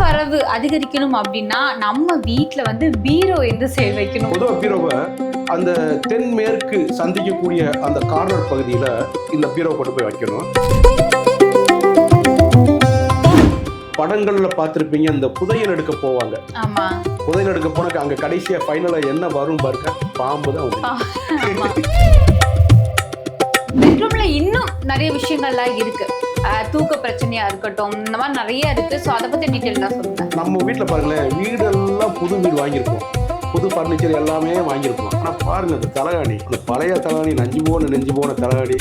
வரவு அதிகரிக்கணும் அப்படின்னா நம்ம வீட்ல வந்து பீரோ எந்த சேல் வைக்கணும்? பொதுவாக பீரோவை அந்த தென்மேற்கு சந்திக்கக்கூடிய அந்த கார்னர் பகுதியில் இந்த பீரோ கொண்டு போய் வைக்கணும். படங்கள்ல பார்த்துருப்பீங்க, இந்த புதையல் எடுக்க போவாங்க. ஆமா, புதையல் எடுக்க போனாக்க அங்க கடைசியா ஃபைனலா என்ன வரும் பாருங்க, பாம்பு தான் வந்து. பெட்ரூம்ல இன்னும் நிறைய விஷயங்கள்லாம் இருக்கு. தூக்க பிரச்சனையா இருக்கட்டும், இந்த மாதிரி நிறைய இருக்கு. ஸோ அதை பத்தி டீட்டெயிலாக சொல்லுங்க. நம்ம வீட்டில் பாருங்களேன், வீடெல்லாம் புது வீடு வாங்கியிருப்போம், புது ஃபர்னிச்சர் எல்லாமே வாங்கியிருப்போம். ஆனால் பாருங்க, அந்த தலகாணி, அந்த பழைய தலகாணி, நெஞ்சு போன தலகாணி.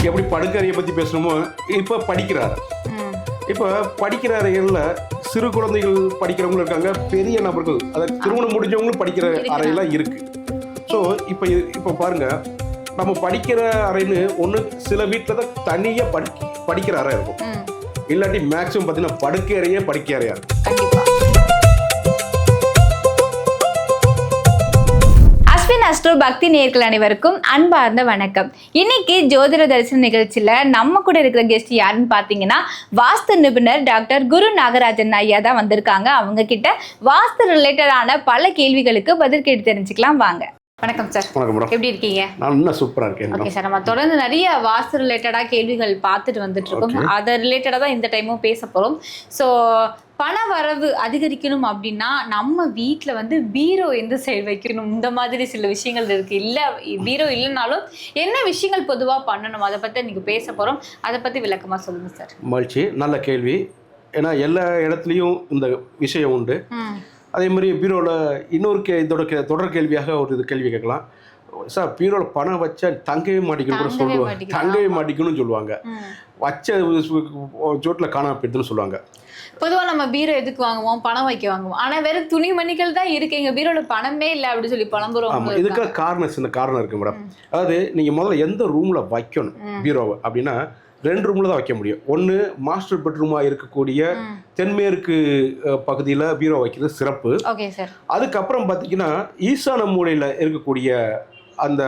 எப்படி படுக்கறையை பற்றி பேசணுமோ, இப்போ படிக்கிறாரு. இப்போ படிக்கிற அறைகளில் சிறு குழந்தைகள் படிக்கிறவங்களும் இருக்காங்க, பெரிய நபர்கள், அதாவது திருமணம் முடிஞ்சவங்களும் படிக்கிற அறையெல்லாம் இருக்கு. ஸோ இப்போ பாருங்க, நம்ம படிக்கிற அறைன்னு ஒன்று சில வீட்டில் தான் தனியாக படிக்கிற அறை இருக்கும், இல்லாட்டி மேக்ஸிமம் பார்த்தீங்கன்னா படுக்கை அறையே படிக்க அறையா இருக்கும். அஸ்ட்ரோ பக்தி நேயர்கள் அனைவருக்கும் அன்பார்ந்த வணக்கம். இன்னைக்கு ஜோதிட தரிசன நிகழ்ச்சியில நம்ம கூட இருக்கிற கெஸ்ட் யாருன்னு பாத்தீங்கன்னா, வாஸ்து நிபுணர் டாக்டர் குரு நாகராஜன் ஐயா தான் வந்திருக்காங்க. அவங்க கிட்ட வாஸ்து ரிலேட்டடான பல கேள்விகளுக்கு பதில் கேட்டு தெரிஞ்சுக்கலாம் வாங்க. வணக்கம் சார். வணக்கம் மேடம். எப்படி இருக்கீங்க? நான் இன்னும் சூப்பரா இருக்கேன். ஓகே சார், நம்ம தொடர்ந்து நிறைய வாஸ்து ரிலேட்டடா கேள்விகள் பார்த்துட்டு வந்துட்டு இருக்கோம். அதை ரிலேட்டடா தான் இந்த டைமும் பேச போறோம். ஸோ பண வரவு அதிகரிக்கணும் அப்படின்னா நம்ம வீட்டில் வந்து பீரோ எந்த சைடு வைக்கணும், இந்த மாதிரி சில விஷயங்கள் இருக்கு. இல்லை பீரோ இல்லைனாலும் என்ன விஷயங்கள் பொதுவாக பண்ணணும், அதை பற்றி இன்னைக்கு பேச போகிறோம். அதை பற்றி விளக்கமாக சொல்லுங்க சார். மகிழ்ச்சி, நல்ல கேள்வி. ஏன்னா எல்லா இடத்துலையும் இந்த விஷயம் உண்டு. அதே மாதிரி பீரோவில் இன்னொரு இதோட தொடர் கேள்வியாக ஒரு கேள்வி கேட்கலாம். சார், பீரோவில் பணம் வச்சா தங்கவே மாட்டிக்கணும் கூட சொல்லுவாங்க, தங்கவே மாட்டிக்கணும்னு சொல்லுவாங்க, வச்ச சோட்டில் காணாம போயிடுதுன்னு சொல்லுவாங்க. பொதுவாக நம்ம பீரோ எதுக்கு வாங்குவோம்? பணம் வைக்க வாங்குவோம். ஆனால் வெறும் துணி மணிகள் தான் இருக்கு, எங்கள் பீரோவில் பணமே இல்லை அப்படின்னு சொல்லி புலம்புறோம். ஆமாம், இதுக்காக காரணம் இருக்கு மேடம். அதாவது நீங்கள் முதல்ல எந்த ரூமில் வைக்கணும் பீரோவை அப்படின்னா, 2 ரூமில் தான் வைக்க முடியும். ஒன்று மாஸ்டர் பெட்ரூமாக இருக்கக்கூடிய தென்மேற்கு பகுதியில் பீரோ வைக்கிறது சிறப்பு. Okay sir. அதுக்கப்புறம் பார்த்தீங்கன்னா, ஈசான மூலையில் இருக்கக்கூடிய அந்த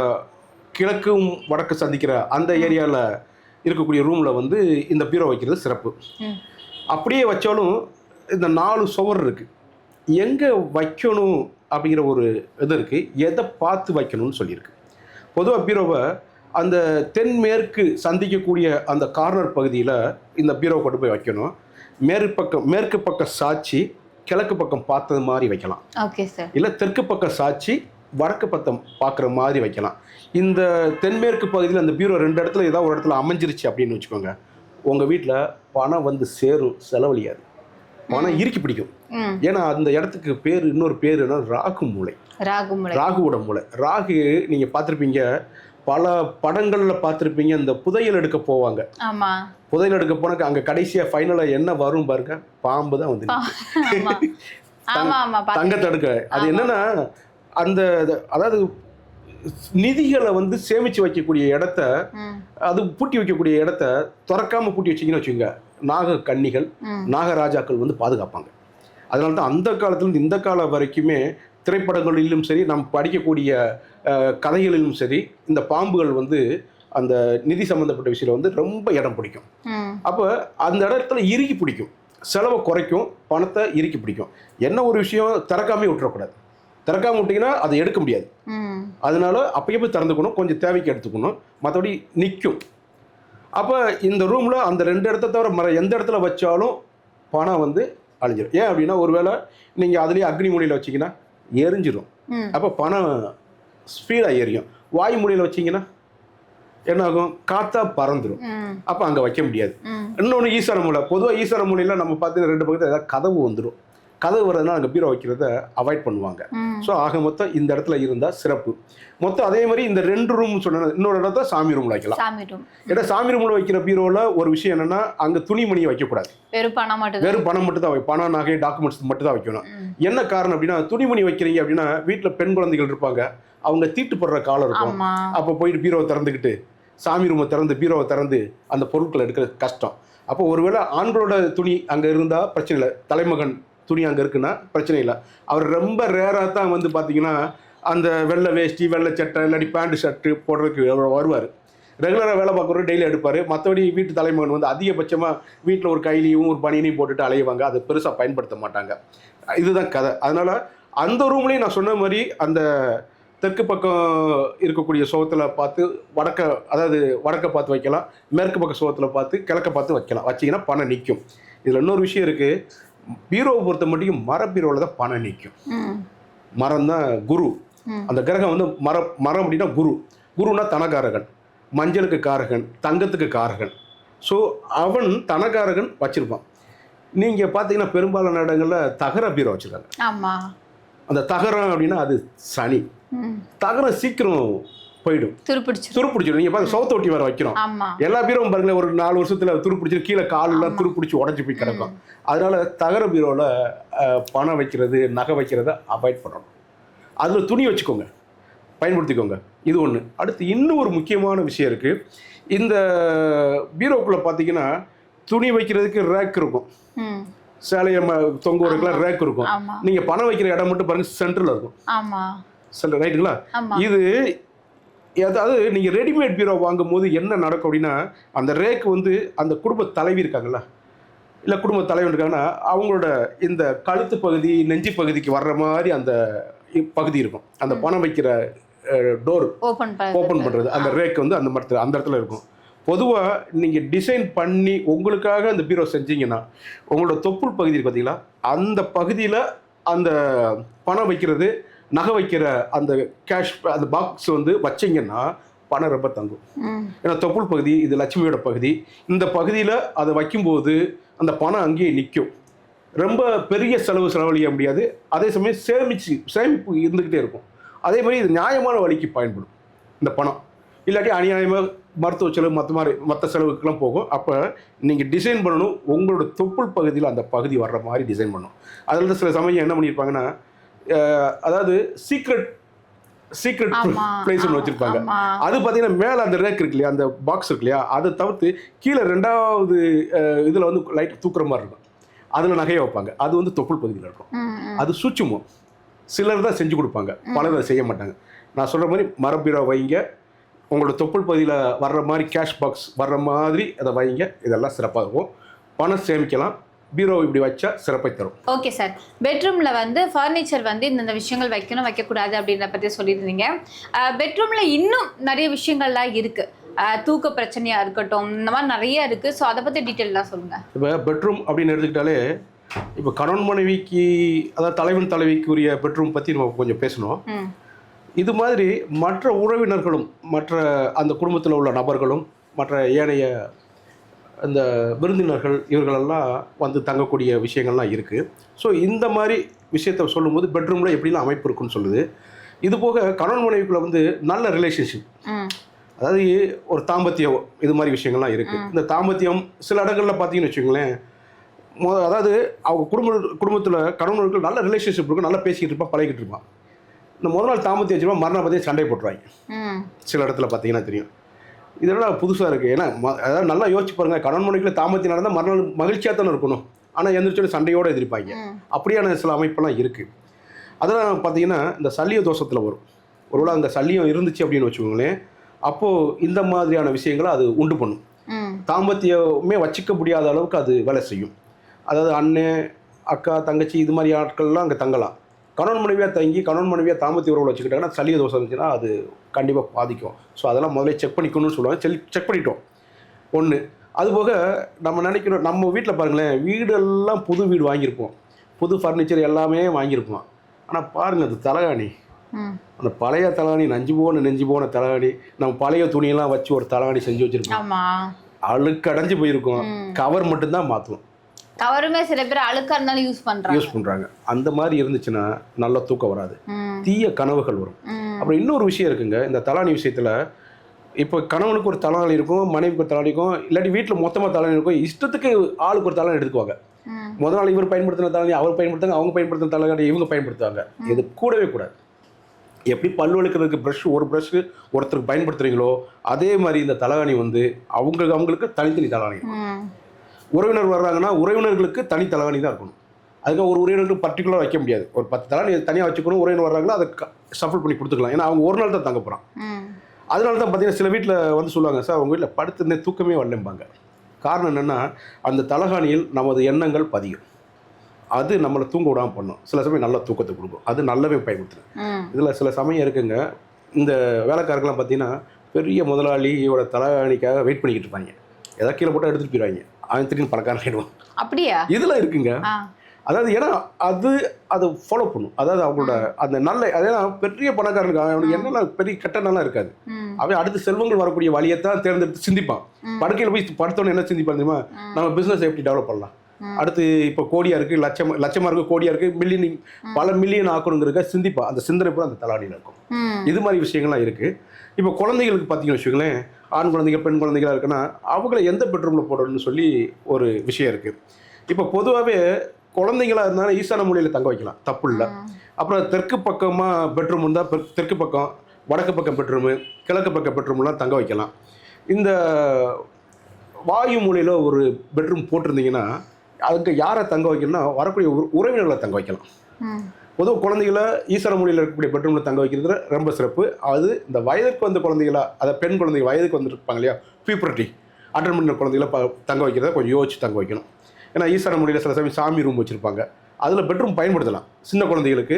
கிழக்கும் வடக்கு சந்திக்கிற அந்த ஏரியாவில் இருக்கக்கூடிய ரூமில் வந்து இந்த பீரோ வைக்கிறது சிறப்பு. அப்படியே வச்சாலும் இந்த 4 சுவர் இருக்குது, எங்கே வைக்கணும் அப்படிங்கிற ஒரு இது இருக்குது, எதை பார்த்து வைக்கணும்னு சொல்லியிருக்கு. பொதுவாக பீரோவை அந்த தென்மேற்கு சந்திக்கக்கூடிய அந்த கார்னர் பகுதியில் இந்த பீரோ கொண்டு போய் வைக்கணும். மேற்கு பக்கம் சாட்சி கிழக்கு பக்கம் பார்த்தது மாதிரி வைக்கலாம். Okay sir. இல்லை தெற்கு பக்கம் சாட்சி வடக்கு பக்கம் பார்க்குற மாதிரி வைக்கலாம். இந்த தென்மேற்கு பகுதியில் அந்த பீரோ 2 இடத்துல ஏதாவது ஒரு இடத்துல அமைஞ்சிருச்சு அப்படின்னு வச்சுக்கோங்க, உங்கள் வீட்டில் பணம் வந்து சேரும், செலவழியாது, பணம் இறுக்கி பிடிக்கும். ஏன்னா அந்த இடத்துக்கு பேர், இன்னொரு பேர் என்ன, ராகு மூளை. ராகுவோட மூளை. ராகு நீங்கள் பார்த்துருப்பீங்க, பல படங்களில் பார்த்துருப்பீங்க, இந்த புதையல் எடுக்க போவாங்க. ஆமாம், புதையல் எடுக்க போனாக்க அங்கே கடைசியாக ஃபைனலாக என்ன வரும் பாருங்க, பாம்பு தான் வந்து தங்கத்தை எடுக்க. அது என்னன்னா, அந்த அதாவது நிதிகளை வந்து சேமித்து வைக்கக்கூடிய இடத்த, அது பூட்டி வைக்கக்கூடிய இடத்த திறக்காம பூட்டி வச்சிங்கன்னு வச்சுக்கோங்க, நாக கன்னிகள் நாகராஜாக்கள் வந்து பாதுகாப்பாங்க. அதனால தான் அந்த காலத்துலேருந்து இந்த காலம் வரைக்குமே திரைப்படங்களிலும் சரி, நாம் படிக்கக்கூடிய கதைகளிலும் சரி, இந்த பாம்புகள் வந்து அந்த நிதி சம்மந்தப்பட்ட விஷயம் வந்து ரொம்ப இடம் பிடிக்கும். அப்போ அந்த இடத்துல இறுக்கி பிடிக்கும், செலவை குறைக்கும், பணத்தை இறுக்கி பிடிக்கும். என்ன ஒரு விஷயம், திறக்காமே விட்டுறக்கூடாது. திறக்காம விட்டிங்கன்னா அதை எடுக்க முடியாது. அதனால அப்பயே போய் திறந்துக்கணும், கொஞ்சம் தேவைக்கு எடுத்துக்கணும், மற்றபடி நிற்கும். அப்போ இந்த ரூமில் அந்த 2 இடத்த தவிர எந்த இடத்துல வச்சாலும் பணம் வந்து அழிஞ்சிடும். ஏன் அப்படின்னா, ஒருவேளை நீங்கள் அதுலேயே அக்னி மூலையில் வச்சிங்கன்னா எரிஞ்சிடும், அப்போ பணம் ஸ்பீடாக எரியும். வாயு மூலையில் வச்சிங்கன்னா என்ன ஆகும், காற்றா பறந்துடும், அப்போ அங்கே வைக்க முடியாது. இன்னொன்று ஈசான மூலை. பொதுவாக ஈசான மூலையில் நம்ம பார்த்தீங்கன்னா 2 பக்கத்தில் ஏதாவது கதவு வந்துடும். கதவு வர்றதுனால அங்கே பீரோ வைக்கிறத அவாய்ட் பண்ணுவாங்க. ஸோ ஆக மொத்தம் இந்த இடத்துல இருந்தால் சிறப்பு. மொத்தம் அதே மாதிரி இந்த 2 ரூம் சொன்ன இன்னொரு இடத்த சாமி ரூமில் வைக்கலாம். ஏன்னா சாமி ரூமில் வைக்கிற பீரோவில் ஒரு விஷயம் என்னன்னா, அங்கே துணிமணியை வைக்கக்கூடாது, வெறும் பணம் மட்டும் தான் பணம், நகை, டாக்குமெண்ட்ஸ் மட்டும் தான் வைக்கணும். என்ன காரணம் அப்படின்னா, துணிமணி வைக்கிறீங்க அப்படின்னா வீட்டில் பெண் குழந்தைகள் இருப்பாங்க, அவங்க தீட்டுப்படுற காலம் இருக்கும். அப்போ போயிட்டு பீரோவை திறந்துக்கிட்டு, சாமி ரூமை திறந்து பீரோவை திறந்து அந்த பொருட்களை எடுக்கிறது கஷ்டம். அப்போ ஒருவேளை ஆண்களோட துணி அங்கே இருந்தால் பிரச்சனை இல்லை, தலைமகன் துணி அங்கே இருக்குன்னா பிரச்சனை இல்லை. அவர் ரொம்ப ரேராக தான் வந்து பார்த்தீங்கன்னா அந்த வெள்ளை வேஷ்டி, வெள்ளை சட்டை, இல்லாட்டி பேண்ட் ஷர்ட்டு போடுறதுக்கு வருவார். ரெகுலராக வேலை பார்க்குறவர் டெய்லி எடுப்பார். மற்றபடி வீட்டு தலைமகன் வந்து அதிகபட்சமாக வீட்டில் ஒரு கைலியும் ஒரு பனியனையும் போட்டுட்டு அலையுவாங்க. அதை பெருசாக பயன்படுத்த மாட்டாங்க. இதுதான் கதை. அதனால் அந்த ரூம்லேயும் நான் சொன்ன மாதிரி அந்த தெற்கு பக்கம் இருக்கக்கூடிய சுவத்தில் பார்த்து வடக்க பார்த்து வைக்கலாம், மேற்கு பக்கம் சுவத்தில் பார்த்து கிழக்க பார்த்து வைக்கலாம். வச்சிங்கன்னா பணம் நிற்கும். இதில் இன்னொரு விஷயம் இருக்குது. பீரோவை பொறுத்த மட்டும் மர பீரோவில் தான் பணம் நிற்கும். மரம் தான் குரு. அந்த கிரகம் வந்து மரம் அப்படின்னா குருனா தனகாரகன், மஞ்சளுக்கு காரகன், தங்கத்துக்கு காரகன். ஸோ அவன் தனகாரகன் வச்சிருப்பான். நீங்கள் பார்த்தீங்கன்னா பெரும்பாலான இடங்களில் தகர பீரோ வச்சுருக்காங்க. ஆமாம். அந்த தகரம் அப்படின்னா அது சனி. தகரம் சீக்கிரம் போயிடும், துருப்பிடிச்சிடும். நீங்கள் பார்த்து சவுத்த ஒட்டி வேறு வைக்கிறோம். எல்லா பீரோவும் பாருங்களேன், ஒரு 4 வருஷத்தில் துருப்பிடிச்சிடும், கீழே காலெல்லாம் துருப்பிடிச்சி உடஞ்சி போய் கிடக்கும். அதனால தகர பீரோவில் பணம் வைக்கிறது, நகை வைக்கிறத அவாய்ட் பண்ணணும். அதில் துணி வச்சுக்கோங்க, பயன்படுத்திக்கோங்க. இது ஒன்று. அடுத்து இன்னும் ஒரு முக்கியமான விஷயம் இருக்குது. இந்த பீரோக்குள்ளே பார்த்தீங்கன்னா துணி வைக்கிறதுக்கு ரேக் இருக்கும், சேலையை தொங்க வைக்கலாம் ரேக் இருக்கும். நீங்கள் பணம் வைக்கிற இடம் மட்டும் பாருங்கள் சென்டரில் இருக்கும். சென்டர் ரைட்டுங்களா? இது அதாவது நீங்கள் ரெடிமேட் பீரோ வாங்கும் போது என்ன நடக்கும் அப்படின்னா, அந்த ரேக் வந்து அந்த குடும்ப தலைவி இருக்காங்களா, இல்லை குடும்ப தலைவன் இருக்காங்கன்னா அவங்களோட இந்த கழுத்து பகுதி நெஞ்சு பகுதிக்கு வர்ற மாதிரி அந்த பகுதி இருக்கும். அந்த பணம் வைக்கிற டோர் ஓப்பன் பண்ணுறது அந்த ரேக் வந்து அந்த இடத்துல இருக்கும். பொதுவாக நீங்கள் டிசைன் பண்ணி உங்களுக்காக அந்த பீரோ செஞ்சீங்கன்னா உங்களோட தொப்புள் பகுதி இருக்கு பார்த்தீங்களா, அந்த பகுதியில் அந்த பணம் வைக்கிறது, நகை வைக்கிற அந்த கேஷ் அந்த பாக்ஸ் வந்து வச்சிங்கன்னா பணம் ரொம்ப தங்கும். ஏன்னா தொப்புள் பகுதி இது லட்சுமியோட பகுதி. இந்த பகுதியில் அதை வைக்கும்போது அந்த பணம் அங்கேயே நிற்கும். ரொம்ப பெரிய செலவழிக்க முடியாது. அதே சமயம் சேமிப்பு இருந்துக்கிட்டே இருக்கும். அதே மாதிரி இது நியாயமான வழிக்கு பயன்படும் இந்த பணம். இல்லாட்டி அநியாயமாக மருத்துவ செலவு மற்ற செலவுக்கெல்லாம் போகும். அப்போ நீங்கள் டிசைன் பண்ணணும், உங்களோட தொப்புள் பகுதியில் அந்த பகுதி வர்ற மாதிரி டிசைன் பண்ணணும். அதில் தான் சில சமயம் என்ன பண்ணியிருப்பாங்கன்னா, அதாவது சீக்ரெட் பிளேஸ் ஒன்று வச்சுருப்பாங்க. அது பார்த்தீங்கன்னா மேலே அந்த ரேக் இருக்கு இல்லையா, அந்த பாக்ஸ் இருக்கு இல்லையா, அதை தவிர்த்து கீழே 2வது இதில் வந்து லைட் தூக்குற மாதிரி இருக்கும். அதில் நகையை வைப்பாங்க. அது வந்து தொப்புள் பகுதியில் இருக்கும். அது சூட்சுமம். சிலர் தான் செஞ்சு கொடுப்பாங்க, பலர் அதை செய்ய மாட்டாங்க. நான் சொல்கிற மாதிரி மரபீரோ வைங்க, உங்களோட தொப்புள் பகுதியில் வர்ற மாதிரி கேஷ் பாக்ஸ் வர்ற மாதிரி அதை வைங்க. இதெல்லாம் சிறப்பாக இருக்கும். பணம் சேமிக்கலாம். பீரோ இப்படி வச்சா சிறப்பை தரும். Okay sir. பெட்ரூமில் வந்து ஃபர்னிச்சர் வந்து இந்த விஷயங்கள் வைக்கணும் வைக்கக்கூடாது அப்படின்ற பற்றி சொல்லியிருந்தீங்க. பெட்ரூமில் இன்னும் நிறைய விஷயங்கள்லாம் இருக்குது. தூக்க பிரச்சனையாக இருக்கட்டும், இந்த மாதிரி நிறைய இருக்குது. ஸோ அதை பற்றி டீட்டெயிலாக சொல்லுங்கள். இப்போ பெட்ரூம் அப்படின்னு எடுத்துக்கிட்டாலே, இப்போ கணவன் மனைவிக்கு, அதாவது தலைவன் தலைவிக்குரிய பெட்ரூம் பற்றி நம்ம கொஞ்சம் பேசணும். இது மாதிரி மற்ற உறவினர்களும் மற்ற அந்த குடும்பத்தில் உள்ள நபர்களும் மற்ற ஏனைய அந்த விருந்தினர்கள் இவர்களெல்லாம் வந்து தங்கக்கூடிய விஷயங்கள்லாம் இருக்குது. ஸோ இந்த மாதிரி விஷயத்த சொல்லும்போது பெட்ரூமில் எப்படிலாம் அமைப்பு இருக்குன்னு சொல்லுது. இது போக கணவன் மனைவிக்குள்ள வந்து நல்ல ரிலேஷன்ஷிப், அதாவது ஒரு தாம்பத்தியம், இது மாதிரி விஷயங்கள்லாம் இருக்குது. இந்த தாம்பத்தியம் சில இடங்களில் பார்த்தீங்கன்னு வச்சுக்கோங்களேன், அதாவது அவங்க குடும்பத்தில் கணவன்களுக்கு நல்ல ரிலேஷன்ஷிப் இருக்கும், நல்லா பேசிக்கிட்டு இருப்பான், பழகிட்டு இருப்பான். இந்த முதல் நாள் தாம்பத்தியம் வச்சுருப்பா, மறுநாள் பார்த்தீங்கன்னா சண்டை போட்டுருவாங்க. சில இடத்துல பார்த்தீங்கன்னா தெரியும். இதெல்லாம் புதுசாக இருக்குது. ஏன்னா அதாவது நல்லா யோசிச்சு பாருங்கள், கணவன் மனைவிக்குள்ள தாம்பத்தியம் நடந்தால் மறுநாள் மகிழ்ச்சியாக தானே இருக்கணும். ஆனால் எந்திரிச்சோட சண்டையோடு எதிர்ப்பாங்க. அப்படியான சில அமைப்பெல்லாம் இருக்குது. அதெல்லாம் பார்த்தீங்கன்னா இந்த சல்லிய தோஷத்தில் வரும். ஒருவேளை அந்த சல்லியம் இருந்துச்சு அப்படின்னு வச்சுக்கோங்களேன், அப்போது இந்த மாதிரியான விஷயங்களை அது உண்டு பண்ணும். தாம்பத்தியமே வச்சுக்க முடியாத அளவுக்கு அது வேலை செய்யும். அதாவது அண்ணன், அக்கா, தங்கச்சி இது மாதிரி ஆட்கள்லாம் அங்கே தங்கலாம். கணவன் மனைவியாக தங்கி கணவன் மனைவியாக தாம்பத்திய உறவுகள் வச்சுக்கிட்டாங்கன்னா சளிய தோசை இருந்துச்சுன்னா அது கண்டிப்பாக பாதிக்கும். ஸோ அதெல்லாம் முதல்ல செக் பண்ணிக்கணும்னு சொல்லுவாங்க. செக் பண்ணிட்டோம் ஒன்று. அதுபோக நம்ம நினைக்கிறோம், நம்ம வீட்டில் பாருங்களேன், வீடெல்லாம் புது வீடு வாங்கியிருப்போம், புது ஃபர்னிச்சர் எல்லாமே வாங்கியிருப்போம். ஆனால் பாருங்கள், அது தலகாணி, அந்த பழைய தலகாணி, நெஞ்சு போன தலகாணி, நம்ம பழைய துணியெல்லாம் வச்சு ஒரு தலகாணி செஞ்சு வச்சுருப்போம். அழுக்கடைஞ்சு போயிருக்கோம். கவர் மட்டும்தான் மாற்றுவோம். கவருமே சில பேர் அழுக்கா இருந்தாலும் யூஸ் பண்றாங்க. அந்த மாதிரி இருந்துச்சுன்னா நல்ல தூக்கம் வராது, தீய கனவுகள் வரும். அப்புறம் இன்னொரு விஷயம் இருக்குங்க இந்த தலாணி விஷயத்துல. இப்போ கணவனுக்கு ஒரு தலாணி இருக்கும், மனைவிக்கு ஒரு தலாணி இருக்கும், இல்லாட்டி வீட்டில் மொத்தமாக தலாணி இருக்கும். இஷ்டத்துக்கு ஆளுக்கு ஒரு தலாணி எடுத்துக்குவாங்க. முதல் நாள் இவர் பயன்படுத்தின தலாணி அவர் பயன்படுத்தாங்க, அவங்க பயன்படுத்தின தலாணி இவங்க பயன்படுத்துவாங்க. இது கூடவே கூடாது. எப்படி பல் வளர்க்குறதுக்கு ஒரு ப்ரஷ் ஒருத்தருக்கு பயன்படுத்துறீங்களோ அதே மாதிரி இந்த தலாணி வந்து அவங்களுக்கு தனித்தனி தலாணி. உறவினர் வர்றாங்கன்னா உறவினர்களுக்கு தனி தலகாணி தான் இருக்கணும். அதுக்காக ஒரு உறவினருக்கு பர்டிகுலராக வைக்க முடியாது. ஒரு 10 தலகாணி தனியாக வச்சுக்கணும். உறவினர் வர்றாங்களோ அதை ஷஃபிள் பண்ணி கொடுத்துக்கலாம். ஏன்னா அவங்க ஒரு நாள் தான் தங்க போகிறான். அதனால தான் பார்த்தீங்கன்னா சில வீட்டில் வந்து சொல்லுவாங்க, சார் உங்கள் வீட்டில் படுத்துருந்தே தூக்கமே வரலம்பாங்க. காரணம் என்னென்னா அந்த தலகாணியில் நமது எண்ணங்கள் பதியும். அது நம்மளை தூங்க விடாமல் பண்ணும். சில சமயம் நல்ல தூக்கத்தை கொடுக்கும். அது நல்லாவே பயன்படுத்துகிறேன். இதில் சில சமயம் இருக்குங்க, இந்த வேலைக்காரர்கள்லாம் பார்த்தீங்கன்னா பெரிய முதலாளியோட தலகாணிக்காக வெயிட் பண்ணிக்கிட்டு இருப்பாங்க. ஏதாவது கீழே போட்டால் எடுத்துகிட்டு போயிடுவாங்க. அவன் திடீர்னு பணக்காரன் ஆகிடுவான். அப்படியா? இதில் இருக்குங்க. அதாவது ஏன்னா அதை ஃபாலோ பண்ணும். அதாவது அவங்களோட அந்த நல்ல அதேனா பெரிய பணக்காரனுக்கு அவனுக்கு என்னெல்லாம் பெரிய கட்டணம்லாம் இருக்காது. அவன் அடுத்த செல்வங்கள் வரக்கூடிய வழியைத்தான் தேர்ந்தெடுத்து சிந்திப்பான். படுக்கையில் போய் படுத்தோன்னு என்ன சிந்திப்பான் தெரியுமா? நம்ம பிஸ்னஸ் எப்படி டெவலப் பண்ணலாம், அடுத்து இப்போ கோடியாக இருக்குது, லட்சமாக இருக்குது, கோடியாக இருக்குது, மில்லியன் பல மில்லியன் ஆக்கணுங்கிறதுக்க சிந்திப்பான். அந்த சிந்தனை கூட அந்த தலாடியில் இருக்கும். இது மாதிரி விஷயங்கள்லாம் இருக்குது. இப்போ குழந்தைகளுக்கு பார்த்தீங்கன்னு வச்சுக்கோங்களேன், ஆண் குழந்தைகள் பெண் குழந்தைகளாக இருக்குன்னா அவங்கள எந்த பெட்ரூமில் போடணும்னு சொல்லி ஒரு விஷயம் இருக்குது. இப்போ பொதுவாகவே குழந்தைங்களாக இருந்தாலும் ஈசான மூலையில் தங்க வைக்கலாம், தப்பு இல்லை. அப்புறம் தெற்கு பக்கமாக பெட்ரூம் இருந்தால் தெற்கு பக்கம், வடக்கு பக்கம் பெட்ரூமு, கிழக்கு பக்கம் பெட்ரூம்லாம் தங்க வைக்கலாம். இந்த வாயு மூலையில் ஒரு பெட்ரூம் போட்டிருந்தீங்கன்னா அதுக்கு யாரை தங்க வைக்கணும்னா வரக்கூடிய உறவினர்களை தங்க வைக்கலாம். பொதுவாக குழந்தைகளை ஈசான மூலையில் இருக்கக்கூடிய பெட்ரூமில் தங்க வைக்கிறது ரொம்ப சிறப்பு. அது இந்த வயதுக்கு வந்த குழந்தைகளா, அதை பெண் குழந்தைங்க வயதுக்கு வந்துருப்பாங்க இல்லையா, பியூபர்ட்டி அட்டன் பண்ண குழந்தைகளை தங்க வைக்கிறத கொஞ்சம் யோசிச்சு தங்க வைக்கணும். ஏன்னா ஈசான மொழியில் சில சமயம் சாமி ரூம் வச்சுருப்பாங்க, அதில் பெட்ரூம் பயன்படுத்தலாம். சின்ன குழந்தைகளுக்கு,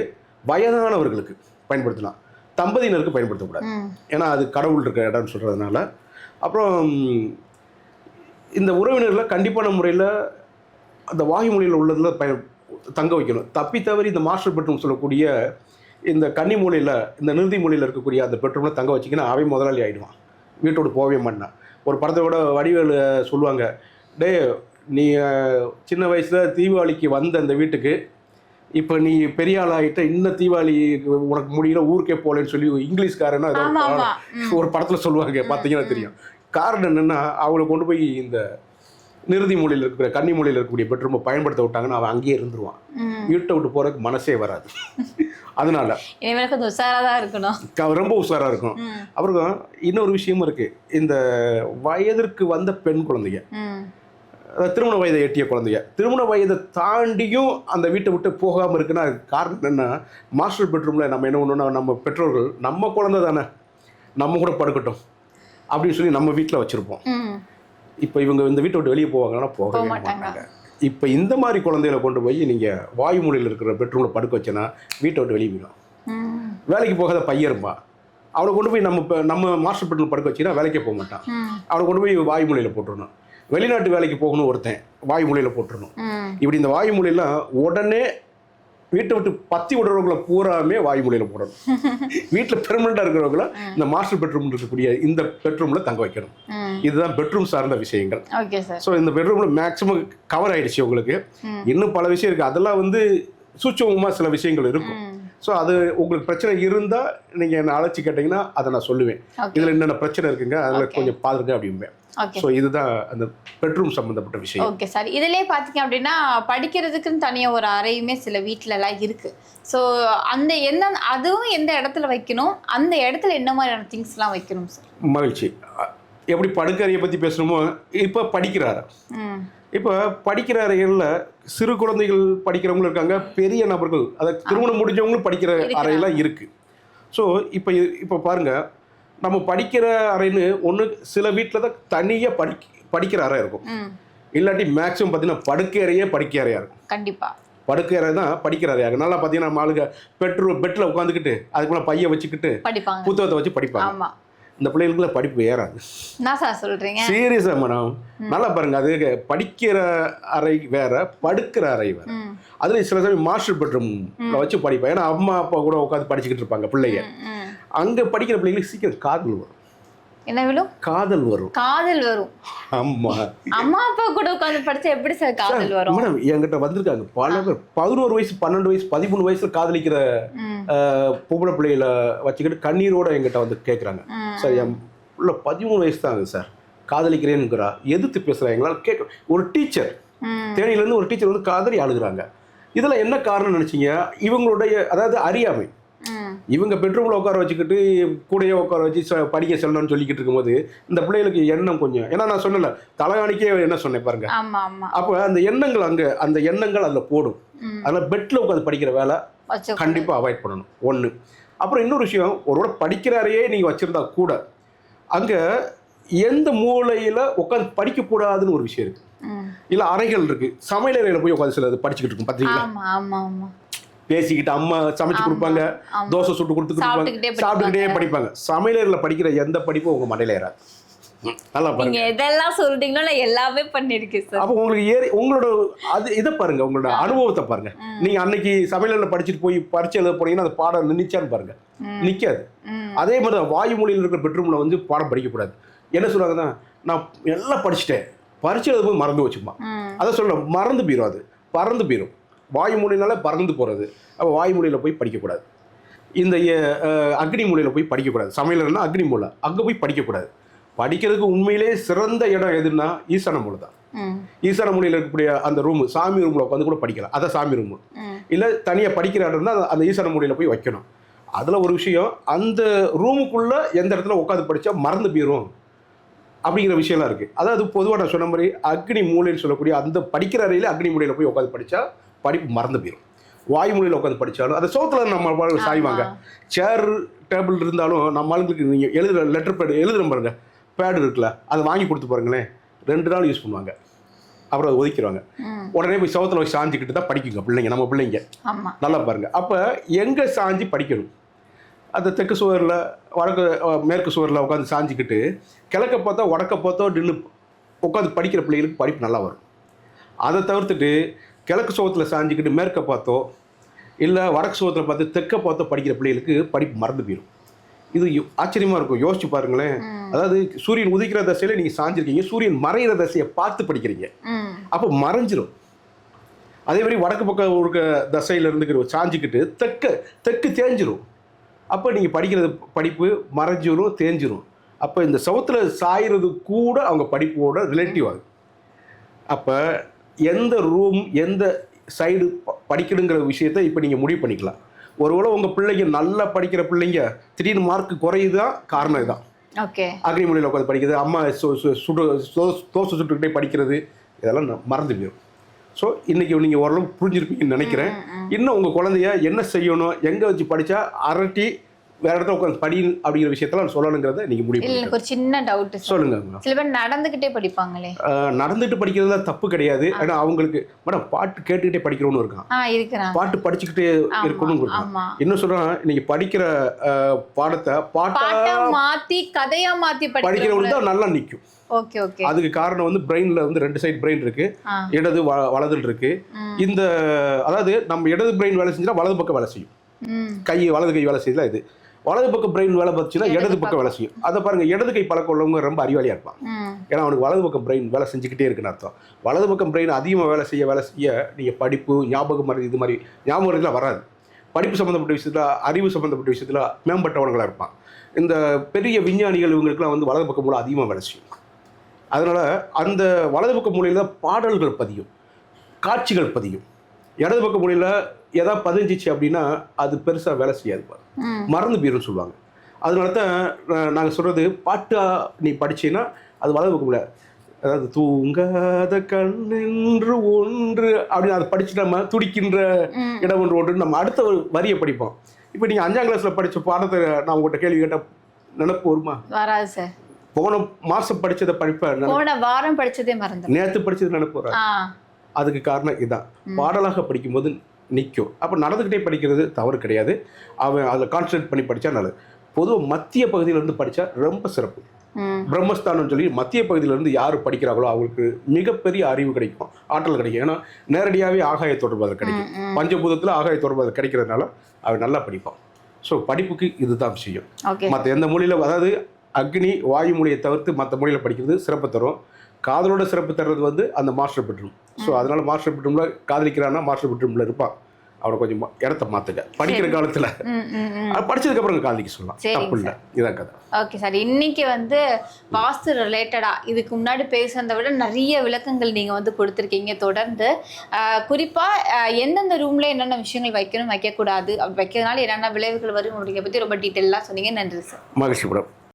வயதானவர்களுக்கு பயன்படுத்தலாம், தம்பதியினருக்கு பயன்படுத்தக்கூடாது. ஏன்னா அது கடவுள் இருக்கிற இடம்னு சொல்கிறதுனால. அப்புறம் இந்த உறவினர்களை கண்டிப்பான முறையில் அந்த வாயு மொழியில் உள்ளதில் தங்க வைக்கணும். தப்பி தவறி இந்த மாஸ்டர் பெட்ரூம் சொல்லக்கூடிய இந்த கன்னி மூலையில், இந்த நிறுதி மூலையில் இருக்கக்கூடிய அந்த பெட்ரூமில் தங்க வச்சிங்கன்னா அவன் முதலாளி ஆகிடுவான், வீட்டோடு போகவே மாட்டான். ஒரு படத்தோட வடிவேலு சொல்லுவாங்க, டே நீ சின்ன வயசில் தீபாவளிக்கு வந்த அந்த வீட்டுக்கு இப்போ நீ பெரிய ஆள் ஆகிட்ட, இன்னும் தீபாவளி உனக்கு முடியல, ஊருக்கே போகலன்னு சொல்லி இங்கிலீஷ்காரன்னா ஒரு படத்தில் சொல்லுவாங்க, பார்த்தீங்கன்னா தெரியும். காரணம் என்னென்னா அவங்கள கொண்டு போய் இந்த நிறுதி மொழியில் இருக்கிற கன்னி மொழியில் இருக்கக்கூடிய பெட்ரூமை பயன்படுத்த விட்டாங்கன்னா அவன் அங்கேயே இருந்துருவான், வீட்டை விட்டு போகிறதுக்கு மனசே வராது. அதனால உஷாராக தான் இருக்கணும், ரொம்ப உஷாராக இருக்கும். அப்புறம் இன்னொரு விஷயமும் இருக்குது, இந்த வயதிற்கு வந்த பெண் குழந்தைங்க, திருமண வயதை எட்டிய குழந்தைங்க, திருமண வயதை தாண்டியும் அந்த வீட்டை விட்டு போகாமல் இருக்குன்னா காரணம் என்னென்னா மாஸ்டர் பெட்ரூமில் நம்ம என்ன பண்ணோம்னா நம்ம பெற்றோர்கள் நம்ம குழந்தை தானே நம்ம கூட படுக்கட்டும் அப்படின்னு சொல்லி நம்ம வீட்டில் வச்சுருப்போம். இப்போ இவங்க இந்த வீட்டை விட்டு வெளியே போவாங்கன்னா போகவே மாட்டாங்க. இப்போ இந்த மாதிரி குழந்தைகளை கொண்டு போய் நீங்கள் வாயு மூலையில் இருக்கிற பெட்ரூமில் படுக்க வச்சேன்னா வீட்டை விட்டு வெளியே போயிடும். வேலைக்கு போகாத பையன் இருப்பான், அவனை கொண்டு போய் நம்ம மாஸ்டர் பெட்ரூமில் படுக்க வச்சிங்கன்னா வேலைக்கே போக மாட்டான், அவனை கொண்டு போய் வாயு மூலையில் போட்டுடணும். வெளிநாட்டு வேலைக்கு போகணும் ஒருத்தன், வாயு மூலையில் போட்டுடணும். இப்படி இந்த வாயு மூலையெல்லாம் உடனே வீட்டை விட்டு பத்தி விடுறவங்களை பூராமே வாயு மூலையில் போடணும். வீட்டில் பெர்மனண்டாக இருக்கிறவங்கள இந்த மாஸ்டர் பெட்ரூம் இருக்கக்கூடிய இந்த பெட்ரூமில் தங்க வைக்கணும். இதுதான் பெட்ரூம் சார்ந்த விஷயங்கள். ஸோ இந்த பெட்ரூமில் மேக்ஸிமம் கவர் ஆகிடுச்சு. உங்களுக்கு இன்னும் பல விஷயம் இருக்குது, அதெல்லாம் வந்து சூட்சமமாக சில விஷயங்கள் இருக்கும். ஸோ அது உங்களுக்கு பிரச்சனை இருந்தால் நீங்கள் என்னை அழைச்சி கேட்டிங்கன்னா அதை நான் சொல்லுவேன், இதில் என்னென்ன பிரச்சனை இருக்குங்க அதில் கொஞ்சம் பாருங்க அப்படிம்பேன். ஸோ இதுதான் அந்த பெட்ரூம் சம்மந்தப்பட்ட விஷயம். Okay sir. இதிலே பார்த்தீங்க அப்படின்னா படிக்கிறதுக்குன்னு தனியாக ஒரு அறையுமே சில வீட்டிலலாம் இருக்குது. ஸோ அந்த அதுவும் எந்த இடத்துல வைக்கணும், அந்த இடத்துல என்ன மாதிரியான திங்ஸ்லாம் வைக்கணும் சார்? மகிழ்ச்சி. எப்படி படுக்கறையை பற்றி பேசணுமோ இப்போ படிக்கிறாரு, இப்போ படிக்கிற அறைகளில் சிறு குழந்தைகள் படிக்கிறவங்களும் இருக்காங்க, பெரிய நபர்கள் அதாவது திருமணம் முடிஞ்சவங்களும் படிக்கிற அறையெல்லாம் இருக்குது. ஸோ இப்போ பாருங்கள், நம்ம படிக்கிற அறைன்னு ஒன்று சில வீட்டில் தான் தனியாக படிக்கிற அறை இருக்கும், இல்லாட்டி மேக்ஸிமம் பார்த்தீங்கன்னா படுக்கை அறையே படிக்க அறையாக இருக்கும். கண்டிப்பாக படுக்கை அறை தான் படிக்கிற அறையாக. நல்லா பார்த்தீங்கன்னா நம்ம ஆளுங்க பெட்டில் உட்காந்துக்கிட்டு அதுக்கு மேலே பையை வச்சுக்கிட்டு புத்தகத்தை வச்சு படிப்பாங்க. இந்த பிள்ளைகளுக்குள்ள படிப்பு ஏறாது. நான் சார் சொல்கிறீங்க சீரியஸா மேடம், நல்லா பாருங்க, அது படிக்கிற அறை வேற, படுக்கிற அறை வேற. அதுல சில சமயம் மாஸ்டர் பெட்ரூம் வச்சு படிப்பேன். ஏன்னா அம்மா அப்பா கூட உட்காந்து படிச்சுக்கிட்டு இருப்பாங்க பிள்ளைங்க. அங்க படிக்கிற பிள்ளைங்களுக்கு சீக்கிரம் காதல் வரும். என்ன விழும்? காதல் வரும். காதல் வரும். ஆமா, அம்மா அப்பா கூட உட்காந்து படிச்சா எப்படி சார் காதல் வரும்? மேடம் என்கிட்ட வந்திருக்காங்க பல பேர் 11 வயசு 12 வயசு 13 வயசுல காதலிக்கிற பொம்பளை பிள்ளைகளை வச்சுக்கிட்டு கண்ணீரோட என்கிட்ட வந்து கேட்குறாங்க, சார் என் உள்ள 13 வயசு தாங்க சார் காதலிக்கிறேன்னுங்கிறா, எதிர்த்து பேசுகிறா, எங்களால் கேட்க. ஒரு டீச்சர் தேனியிலேருந்து ஒரு டீச்சர் வந்து காதலி அழுகுறாங்க. இதில் என்ன காரணம் நினச்சிங்க? இவங்களுடைய அதாவது அறியாமை. இவங்க பெட்ரூமில் உட்கார வச்சுக்கிட்டு கூடையே உட்கார வச்சு படிக்க செல்லணும்னு சொல்லிக்கிட்டு இருக்கும்போது இந்த பிள்ளைகளுக்கு எண்ணம் கொஞ்சம், ஏன்னா நான் சொன்னல தலைகாணிக்கே என்ன சொன்னேன் பாருங்க, அப்போ அந்த எண்ணங்கள் அந்த எண்ணங்கள் அதில் போடும். அதனால் பெட்டில் உட்காந்து படிக்கிற வேலை கண்டிப்பாக அவாய்ட் பண்ணணும் ஒன்று. அப்புறம் இன்னொரு விஷயம், ஒருவேளை படிக்கிறாரையே நீங்கள் வச்சுருந்தா கூட அங்கே எந்த மூலையில் உட்காந்து படிக்கக்கூடாதுன்னு ஒரு விஷயம் இருக்குது. இல்லை அறைகள் இருக்குது, சமையலறையில் போய் உட்காந்து சில படிச்சுக்கிட்டு இருக்கும் பார்த்தீங்களா? பேசிக்கிட்டு அம்மா சமைச்சு கொடுப்பாங்க, தோசை சுட்டு கொடுத்துட்டு சாப்பிட்டுக்கிட்டே படிப்பாங்க. சமையலறையில் படிக்கிற எந்த படிப்பும் உங்கள் மண்டையில் ஏறாது. நல்லா பாருங்க, எதெல்லாம் சொல்றீங்களோ நான் எல்லாமே பண்ணிருக்கேன் சார். அப்போ உங்களுக்கு உங்களோட இதை பாருங்க, உங்களோட அனுபவத்தை பாருங்க. நீங்க அன்னைக்கு சமையலில் படிச்சுட்டு போய் பரீட்சை எழுத போனீங்கன்னா அந்த பாடம் நின்றுச்சான்னு பாருங்க, நிற்காது. அதே மாதிரி தான் வாயுமொழியில் இருக்கிற பெட்ரூமில் வந்து பாடம் படிக்கக்கூடாது. என்ன சொல்றாங்கன்னா, நான் எல்லாம் படிச்சுட்டேன், பரீட்சை எழுத போய் மறந்து வச்சுமா, அதை சொல்ல மறந்து போயிடும், அது பறந்து போயிடும். வாயுமொழினால பறந்து போகிறது. அப்போ வாயுமொழியில் போய் படிக்கக்கூடாது. இந்த அக்னி மொழியில் போய் படிக்கக்கூடாது. சமையலன்னா அக்னி மூலை, அங்கே போய் படிக்கக்கூடாது. படிக்கிறதுக்கு உண்மையிலே சிறந்த இடம் எதுன்னா ஈசான மூலை தான். ஈசான மூலையில் இருக்கக்கூடிய அந்த ரூமு, சாமி ரூமில் உட்காந்து கூட படிக்கலாம், அதான் சாமி ரூமு. இல்லை தனியாக படிக்கிற இடம் தான் அந்த ஈசான மூலையில் போய் வைக்கணும். அதில் ஒரு விஷயம், அந்த ரூமுக்குள்ளே எந்த இடத்துல உட்காந்து படித்தா மறந்து போயிடும் அப்படிங்கிற விஷயம்லாம் இருக்குது. அதாவது பொதுவாக நான் சொன்ன மாதிரி அக்னி மூலைன்னு சொல்லக்கூடிய அந்த படிக்கிற அறையில் அக்னி மூலையில் போய் உட்காந்து படித்தா படிப்பு மறந்து போயிடும். வாயு மூலையில் உட்காந்து படித்தாலும் அந்த சோத்தில் நம்ம சாய்வாங்க. சேர் டேபிள் இருந்தாலும் நம்ம ஆளுங்களுக்கு நீங்கள் எழுதுகிற லெட்டர் பேடு எழுதுகிற பாருங்க, பேடு இருக்குல்ல, அதை வாங்கி கொடுத்து பாருங்களேன், 2 நாள் யூஸ் பண்ணுவாங்க, அப்புறம் அதை ஒதுக்கிடுவாங்க. உடனே போய் சோத்தில் போய் சாஞ்சிக்கிட்டு தான் படிக்குங்க பிள்ளைங்க, நம்ம பிள்ளைங்க. நல்லா பாருங்கள். அப்போ எங்கே சாஞ்சி படிக்கணும்? அந்த தெற்கு சுவரில் வடக்கு மேற்கு சுவரில் உட்காந்து சாஞ்சிக்கிட்டு கிழக்க பார்த்தா வடக்க பார்த்தோ நின்று உட்காந்து படிக்கிற பிள்ளைகளுக்கு படிப்பு நல்லா வரும். அதை தவிர்த்துட்டு கிழக்கு சுவத்தில் சாஞ்சிக்கிட்டு மேற்க பார்த்தோ இல்லை வடக்கு சுவத்தில் பார்த்து தெற்க பார்த்தோ படிக்கிற பிள்ளைகளுக்கு படிப்பு மறந்து போயிடும். இது ஆச்சரியமாக இருக்கும், யோசிச்சு பாருங்களேன். அதாவது சூரியன் உதிக்கிற தசையில் நீங்கள் சாஞ்சிருக்கீங்க, சூரியன் மறைகிற தசையை பார்த்து படிக்கிறீங்க, அப்போ மறைஞ்சிரும். அதே மாதிரி வடக்கு பக்கம் இருக்க தசையில் இருந்துக்கிற சாஞ்சிக்கிட்டு தெற்கு தேஞ்சிரும். அப்போ நீங்கள் படிக்கிறது படிப்பு மறைஞ்சிரும், தேஞ்சிரும். அப்போ இந்த சவுத்தில் சாயிறது கூட அவங்க படிப்போட ரிலேட்டிவ் ஆகுது. அப்போ எந்த ரூம் எந்த சைடு படிக்கணுங்கிற விஷயத்தை இப்போ நீங்கள் முடிவு பண்ணிக்கலாம். ஒருவேளை உங்கள் பிள்ளைங்க நல்லா படிக்கிற பிள்ளைங்க திடீர்னு மார்க் குறையுதான் காரணம் இதுதான். அக்னி மொழியில் உட்காந்து படிக்கிறது, அம்மா தோசை சுட்டுக்கிட்டே படிக்கிறது, இதெல்லாம் மறந்து போயிடும். ஸோ இன்றைக்கி நீங்கள் ஓரளவு புரிஞ்சிருப்பீங்கன்னு நினைக்கிறேன். இன்னும் உங்கள் குழந்தைய என்ன செய்யணும், எங்கே வச்சு படித்தா அரட்டி வேற இடத்துல உட்காந்து படி அப்படிங்கிற விஷயத்தெல்லாம் சொல்லணுங்கிறத நீங்கள் முடிவு. எனக்கு ஒரு சின்ன டவுட் சொல்லுங்க. சில பேர் நடந்துக்கிட்டே படிப்பாங்களே. நடந்துட்டு படிக்கிறதுல தப்பு கிடையாது. ஏன்னா அவங்களுக்கு மேடம் பாட்டு கேட்டுக்கிட்டே படிக்கிறவனு இருக்கான், பாட்டு படிச்சுக்கிட்டே இருக்கணும் இருக்கான். இன்னும் சொல்கிறேன், இன்னைக்கு படிக்கிற பாடத்தை பாட்டா மாற்றி கதையாக மாற்றி படிக்கிறவங்களுக்கு தான் நல்லா நிற்கும். அதுக்கு காரணம் வந்து பிரெயின்ல வந்து 2 சைடு பிரெயின் இருக்கு, இடது வலது இருக்கு. இந்த அதாவது நம்ம இடது பிரெயின் வேலை செஞ்சா வலது பக்கம் வேலை செய்யும், வலது கை வேலை செய்யல. இது வலது பக்கம் பிரெயின் வேலை பார்த்துச்சுன்னா இடது பக்கம் வேலை செய்யும். அதை பாருங்க, இடது கை பழக்கம் உள்ளவங்க ரொம்ப அறிவாளியா இருப்பான். ஏன்னா அவனுக்கு வலது பக்கம் பிரெயின் வேலை செஞ்சுக்கிட்டே இருக்குன்னு அர்த்தம். வலது பக்கம் பிரெயின் அதிகமாக வேலை செய்ய நீங்க படிப்பு, ஞாபகம் மருந்து, இது மாதிரி ஞாபகம் மருந்துலாம் வராது. படிப்பு சம்மந்தப்பட்ட விஷயத்துல, அறிவு சம்மந்தப்பட்ட விஷயத்துல மேம்பட்டவங்களா இருப்பான். இந்த பெரிய விஞ்ஞானிகள் இவங்களுக்குலாம் வந்து வலது பக்கம் மூலம் அதிகமாக வேலை செய்யும். அதனால அந்த வலது பக்க மூலையில் தான் பாடல்கள் பதியும், காட்சிகள் பதியும். இடது பக்க மூலையில் எதாவது பதிஞ்சிச்சு அப்படின்னா அது பெருசாக வேலை செய்யாது, மறந்து போயிடும் சொல்லுவாங்க. அதனால தான் நாங்கள் சொல்கிறது, பாட்டா நீ படிச்சீன்னா அது வலது பக்க மூலை. அதாவது தூங்காத கண்ணென்று ஒன்று அப்படின்னு அதை படிச்சுட்டு நம்ம துடிக்கின்ற இடம் ஒன்று நம்ம அடுத்த ஒரு வரியை படிப்போம். இப்போ நீங்கள் 5ஆம் கிளாஸில் படித்த பாடத்தை நான் உங்கள்கிட்ட கேள்வி கேட்டால் நினைப்பு வருமா? வராது சார். போன மாசம் படிச்சதை படிப்பேன், போன வாரம் படிச்சதே மறந்து, நேற்று படிச்சது நினைப்பு வராது. அதுக்கு காரணம் இதுதான், பாடலாக படிக்கும்போது நிற்கும். அப்போ நடந்துக்கிட்டே படிக்கிறது தவறு கிடையாது, அவன் அதில் கான்சன்ட்ரேட் பண்ணி படித்தா நல்லது. பொதுவாக மத்திய பகுதியிலேருந்து படித்தா ரொம்ப சிறப்பு. பிரம்மஸ்தானம் சொல்லி மத்திய பகுதியிலேருந்து யார் படிக்கிறாங்களோ அவங்களுக்கு மிகப்பெரிய அறிவு கிடைக்கும், ஆற்றல் கிடைக்கும். ஏன்னா நேரடியாகவே ஆகாய தொடர்பு அது கிடைக்கும், பஞ்சபூதத்தில் ஆகாய தொடர்பு அது கிடைக்கிறதுனால அவன் நல்லா படிப்பான். ஸோ படிப்புக்கு இதுதான் விஷயம். மற்ற எந்த மொழியில், அதாவது அக்னி வாயு மொழியை தவிர்த்து மற்ற மொழியில் படிக்கிறது சிறப்பு தரும். காதலோட சிறப்பு தர்றது வந்து அந்த மாஸ்டர் பெட்ரூம். ஸோ அதனால மாஸ்டர் பெட்ரூமில் காதலிக்கிறான்னா மாஸ்டர் பெட்ரூமில் இருப்பான். அவனை கொஞ்சம் இடத்த மாற்றுங்க, படிக்கிற காலத்தில் படிச்சதுக்கப்புறம் காதலிக்க சொல்லலாம், தப்பு இல்லை. இதான் கதை. ஓகே சார், இன்னைக்கு வந்து வாஸ்து ரிலேட்டடாக இதுக்கு முன்னாடி பேசுறதை விட நிறைய விளக்கங்கள் நீங்கள் வந்து கொடுத்துருக்கீங்க. தொடர்ந்து குறிப்பாக எந்தெந்த ரூமில் என்னென்ன விஷயங்கள் வைக்கணும், வைக்கக்கூடாது, வைக்கிறதுனால என்னென்ன விளைவுகள் வரும் அப்படிங்கிற பற்றி ரொம்ப டீட்டெயிலாக சொன்னீங்க. நன்றி சார். மகிழ்ச்சி மேடம்.